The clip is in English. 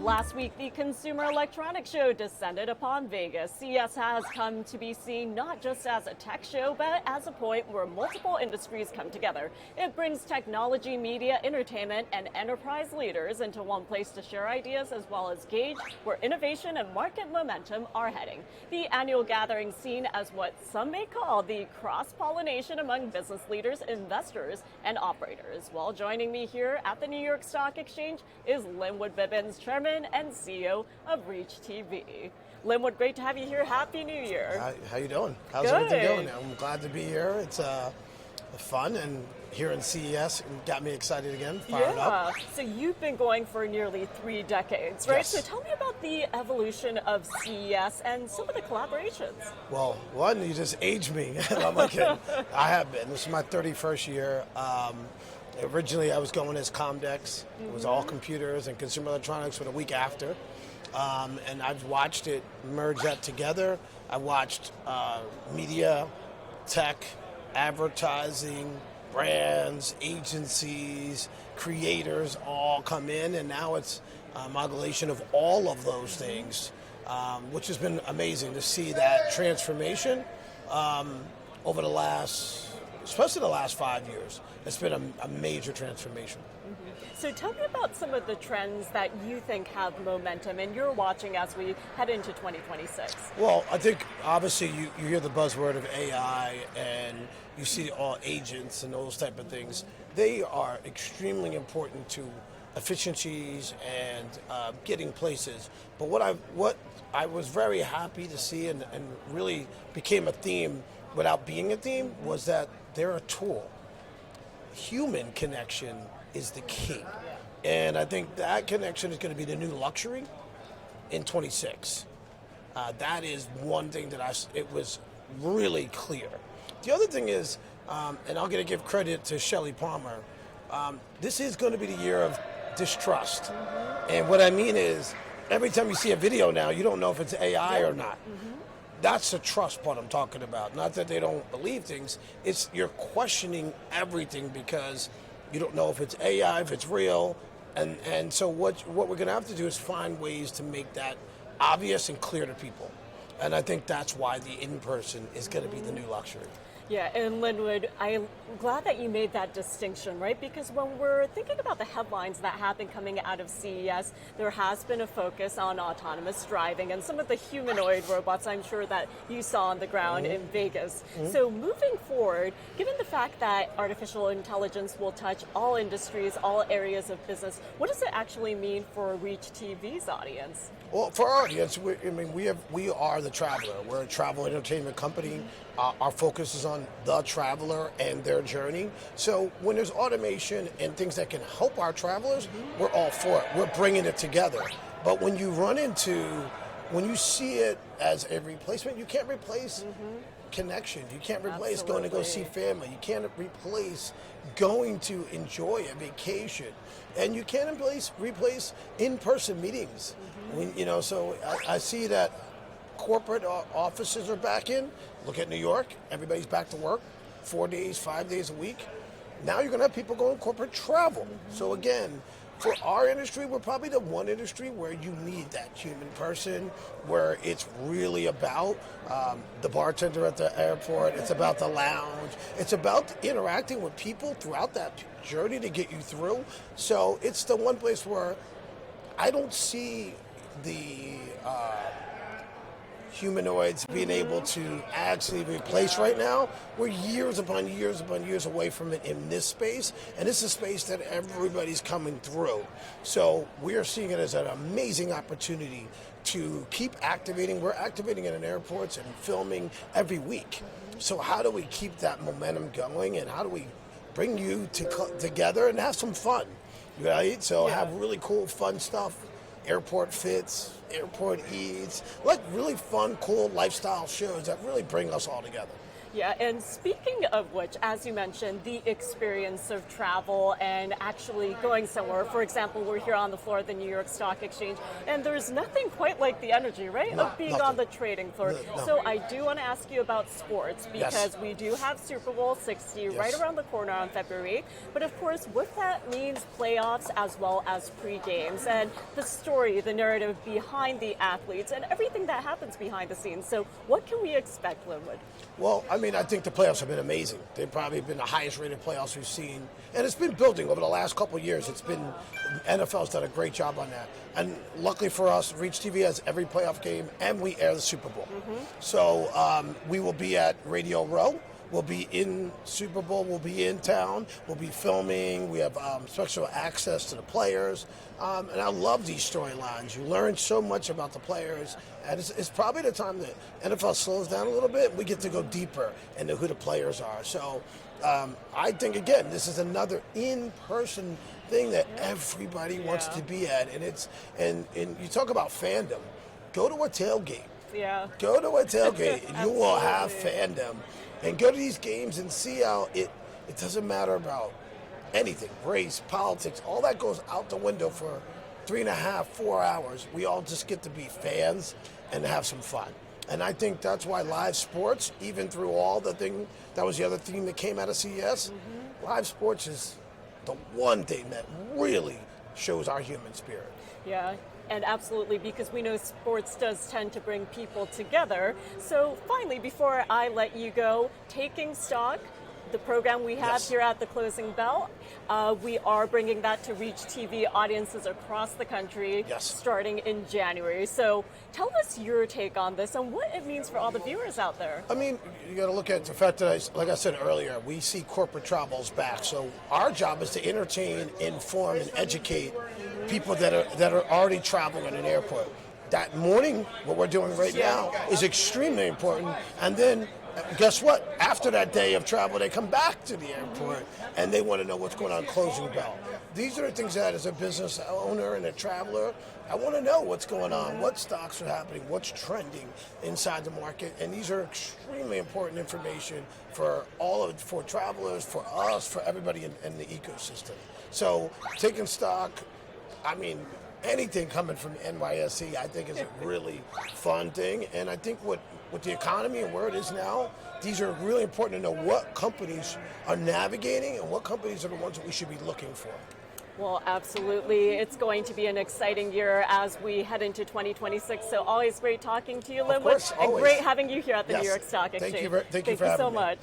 Last week, the Consumer Electronics Show descended upon Vegas. CES has come to be seen not just as a tech show, but as a point where multiple industries come together. It brings technology, media, entertainment, and enterprise leaders into one place to share ideas as well as gauge where innovation and market momentum are heading. The annual gathering seen as what some may call the cross-pollination among business leaders, investors, and operators. Well, joining me here at the New York Stock Exchange is Lynnwood Bibbens, Chairman and CEO of ReachTV. Lynnwood, great to have you here. Happy New Year. How you doing? How's everything going? I'm glad to be here. It's fun, and here in CES got me excited again, fired up. So you've been going for nearly 3 decades, right? Yes. So tell me about the evolution of CES and some of the collaborations. Well, one, you just aged me. I'm not kidding. I have been. This is my 31st year. Originally, I was going as Comdex. It was all computers and consumer electronics for the week after. And I've watched it merge that together. I watched media, tech, advertising, brands, agencies, creators all come in, and now it's a amalgamation of all of those things, which has been amazing to see that transformation over the last, especially the last 5 years. It's been a major transformation. So tell me about some of the trends that you think have momentum and you're watching as we head into 2026. Well, I think obviously you hear the buzzword of AI and you see all agents and those type of things. They are extremely important to efficiencies and getting places. But what I was very happy to see and really became a theme without being a theme was that they're a tool. Human connection is the key. And I think that connection is going to be the new luxury in 26. That is one thing that it was really clear. The other thing is, and I'm going to give credit to Shelley Palmer, this is going to be the year of distrust. And what I mean is, every time you see a video now, you don't know if it's AI or not. That's the trust part I'm talking about. Not that they don't believe things. It's you're questioning everything because you don't know if it's AI, if it's real. And so what we're going to have to do is find ways to make that obvious and clear to people. And I think that's why the in-person is going to be the new luxury. Yeah, and Lynnwood, I'm glad that you made that distinction, right? Because when we're thinking about the headlines that have been coming out of CES, there has been a focus on autonomous driving and some of the humanoid robots I'm sure that you saw on the ground in Vegas. So moving forward, given the fact that artificial intelligence will touch all industries, all areas of business, what does it actually mean for ReachTV's audience? Well, for our audience, we are the traveler. We're a travel entertainment company. Our focus is on the traveler and their journey. So when there's automation and things that can help our travelers, we're all for it. We're bringing it together. But when you see it as a replacement, you can't replace connection. You can't replace going to go see family. You can't replace going to enjoy a vacation. And you can't replace in-person meetings. So I see that corporate offices are back in. Look at New York. Everybody's back to work 4 days, 5 days a week. Now you're going to have people going corporate travel. So again, for our industry, we're probably the one industry where you need that human person, where it's really about the bartender at the airport. It's about the lounge. It's about interacting with people throughout that journey to get you through. So it's the one place where I don't see the humanoids being able to actually replace right now. We're years upon years upon years away from it in this space, and this is a space that everybody's coming through. So we're seeing it as an amazing opportunity to keep activating. We're activating it in airports and filming every week. So how do we keep that momentum going, and how do we bring you together and have some fun, right? So have really cool, fun stuff. Airport fits, airport eats, like really fun, cool lifestyle shows that really bring us all together. Yeah, and speaking of which, as you mentioned, the experience of travel and actually going somewhere. For example, we're here on the floor of the New York Stock Exchange, and there's nothing quite like the energy, right, of being nothing. on the trading floor. No. So I do want to ask you about sports, because Yes. we do have Super Bowl 60 right Yes. around the corner on February 8th. But of course, with that means playoffs as well as pre-games, and the story, the narrative behind the athletes, and everything that happens behind the scenes. So what can we expect, Lynnwood? Well, I mean, I think the playoffs have been amazing. They've probably been the highest rated playoffs we've seen. And it's been building over the last couple of years. It's been, NFL's done a great job on that. And luckily for us, ReachTV has every playoff game, and we air the Super Bowl. So we will be at Radio Row. We'll be in Super Bowl. We'll be in town. We'll be filming. We have special access to the players. And I love these storylines. You learn so much about the players. And it's probably the time that NFL slows down a little bit. We get to go deeper into who the players are. So I think, again, this is another in-person thing that everybody wants to be at. And you talk about fandom. Go to a tailgate. Yeah. Go to a tailgate, and you will have fandom. And go to these games and see how it doesn't matter about anything, race, politics, all that goes out the window for 3.5, 4 hours. We all just get to be fans and have some fun. And I think that's why live sports, even through all the thing, that was the other thing that came out of CES, live sports is the one thing that really shows our human spirit. Yeah, and absolutely, because we know sports does tend to bring people together. So finally, before I let you go, taking stock, the program we have here at the closing bell, we are bringing that to ReachTV audiences across the country starting in January. So tell us your take on this and what it means for all the viewers out there. I mean, you got to look at the fact that, like I said earlier, we see corporate travel's back. So our job is to entertain, inform, and educate people that are already traveling in an airport. That morning, what we're doing right now is extremely important. And then, guess what? After that day of travel, they come back to the airport and they want to know what's going on closing bell. These are the things that, as a business owner and a traveler, I want to know what's going on, what stocks are happening, what's trending inside the market, and these are extremely important information for for travelers, for us, for everybody in the ecosystem. So taking stock, I mean, anything coming from NYSE, I think, is a really fun thing. And I think with the economy and where it is now, these are really important to know what companies are navigating and what companies are the ones that we should be looking for. Well, absolutely. It's going to be an exciting year as we head into 2026. So always great talking to you, Lynnwood, and great having you here at the New York Stock Exchange. Thank you for having me. so much.